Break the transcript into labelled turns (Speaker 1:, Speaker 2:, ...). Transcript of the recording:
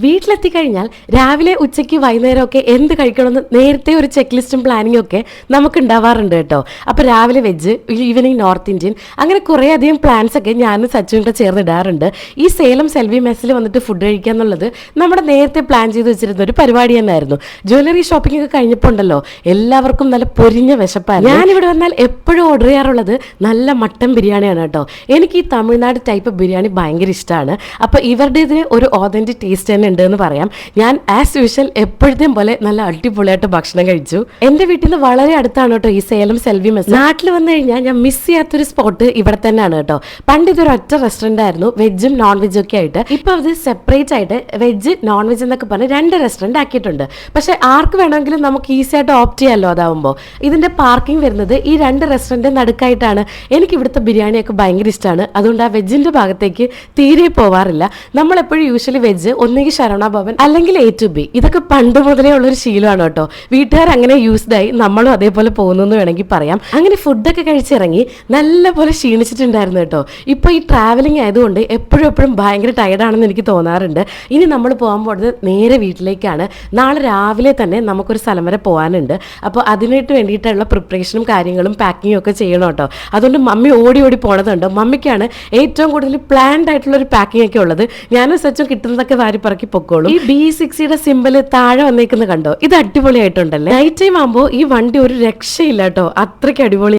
Speaker 1: വീട്ടിലെത്തിക്കഴിഞ്ഞാൽ രാവിലെ ഉച്ചയ്ക്ക് വൈകുന്നേരമൊക്കെ എന്ത് കഴിക്കണമെന്ന് നേരത്തെ ഒരു ചെക്ക് ലിസ്റ്റും പ്ലാനിങ്ങും ഒക്കെ നമുക്ക് ഉണ്ടാവാറുണ്ട് കേട്ടോ. അപ്പോൾ രാവിലെ വെജ്, ഈവനിങ് നോർത്ത് ഇന്ത്യൻ, അങ്ങനെ കുറേ അധികം പ്ലാൻസ് ഒക്കെ ഞാനും സച്ചും കൂടെ ചേർന്നിടാറുണ്ട്. ഈ സേലം സെൽവി മെസ്സിൽ വന്നിട്ട് ഫുഡ് കഴിക്കുക എന്നുള്ളത് നമ്മുടെ നേരത്തെ പ്ലാൻ ചെയ്ത് വെച്ചിരുന്ന ഒരു പരിപാടി തന്നെയായിരുന്നു. ജ്വല്ലറി ഷോപ്പിംഗ് ഒക്കെ കഴിഞ്ഞപ്പോൾ ഉണ്ടല്ലോ എല്ലാവർക്കും നല്ല പൊരിഞ്ഞ വിശപ്പായിരുന്നു. ഞാനിവിടെ വന്നാൽ എപ്പോഴും ഓർഡർ ചെയ്യാറുള്ളത് നല്ല മട്ടൻ ബിരിയാണിയാണ് കേട്ടോ. എനിക്ക് ഈ തമിഴ്നാട് ടൈപ്പ് ബിരിയാണി ഭയങ്കര ഇഷ്ടമാണ്. അപ്പോൾ ഇവരുടെ ഇതിന് ഒരു ഓതന്റിക് ടേസ്റ്റ് തന്നെ ഉണ്ട് എന്ന് പറയാം. ഞാൻ ആസ് യൂഷ്വൽ എപ്പോഴത്തെയും പോലെ നല്ല അടിപൊളിയായിട്ട് ഭക്ഷണം കഴിച്ചു. എൻ്റെ വീട്ടിൽ നിന്ന് വളരെ അടുത്താണ് കേട്ടോ ഈ സേലം സെൽവി മെസ്. നാട്ടിൽ വന്നു കഴിഞ്ഞാൽ ഞാൻ മിസ് ചെയ്യാത്തൊരു സ്പോട്ട് ഇവിടെ തന്നെയാണ് കേട്ടോ. പണ്ട് ഇതൊരു ഒറ്റ റെസ്റ്റോറന്റ് ആയിരുന്നു, വെജും നോൺ വെജും ഒക്കെ ആയിട്ട്. ഇപ്പൊ അത് സെപ്പറേറ്റ് ആയിട്ട് വെജ് നോൺ വെജ് എന്നൊക്കെ പറഞ്ഞ് 2 റെസ്റ്റോറന്റ് ആക്കിയിട്ടുണ്ട്. പക്ഷെ ആർക്ക് വേണമെങ്കിലും നമുക്ക് ഈസി ആയിട്ട് ഓപ്റ്റ് ചെയ്യാമല്ലോ. അതാവുമ്പോൾ ഇതിന്റെ പാർക്കിംഗ് വരുന്നത് ഈ 2 റെസ്റ്റോറന്റ് നടുക്കായിട്ടാണ്. എനിക്ക് ഇവിടുത്തെ ബിരിയാണിയൊക്കെ ഭയങ്കര ഇഷ്ടമാണ്. അതുകൊണ്ട് ആ വെജിന്റെ ഭാഗത്തേക്ക് തീരെ പോവാറില്ല. നമ്മളെപ്പോഴും യൂഷ്വലി വെജ് ഒന്നെങ്കിൽ ശരവണ ഭവൻ അല്ലെങ്കിൽ A to B, ഇതൊക്കെ പണ്ട് മുതലേ ഉള്ളൊരു ശീലമാണ് കേട്ടോ. വീട്ടുകാർ അങ്ങനെ യൂസ്ഡായി, നമ്മളും അതേപോലെ പോകുന്നു എന്ന് വേണമെങ്കിൽ പറയാം. അങ്ങനെ ഫുഡൊക്കെ കഴിച്ചിറങ്ങി നല്ലപോലെ ക്ഷീണിച്ചിട്ടുണ്ടായിരുന്നു കേട്ടോ. ഇപ്പോൾ ഈ ട്രാവലിംഗ് ആയതുകൊണ്ട് എപ്പോഴും ഭയങ്കര ടയർഡാണെന്ന് എനിക്ക് തോന്നാറുണ്ട്. ഇനി നമ്മൾ പോകാൻ പോകുന്നത് നേരെ വീട്ടിലേക്കാണ്. നാളെ രാവിലെ തന്നെ നമുക്കൊരു സ്ഥലം വരെ പോകാനുണ്ട്. അപ്പോൾ അതിനായിട്ട് വേണ്ടിയിട്ടുള്ള പ്രിപ്പറേഷനും കാര്യങ്ങളും പാക്കിങ്ങും ഒക്കെ ചെയ്യണം കേട്ടോ. അതുകൊണ്ട് മമ്മി ഓടി പോണതുണ്ട്. മമ്മിക്കാണ് ഏറ്റവും കൂടുതൽ പ്ലാൻഡ് ആയിട്ടുള്ള ഒരു പാക്കിംഗ് ഒക്കെ ഉള്ളത്. ഞാനും സച്ചും കിട്ടുന്നതൊക്കെ വാരി പറക്കി പൊക്കോളും. ഈ B60 സിമ്പിള് താഴെ വന്നേക്കുന്നത് കണ്ടോ, ഇത് അടിപൊളിയായിട്ടുണ്ടല്ലേ. നൈറ്റ് ടൈം ആകുമ്പോൾ ഈ വണ്ടി ഒരു രക്ഷയില്ല കേട്ടോ, അത്രയ്ക്ക് അടിപൊളി.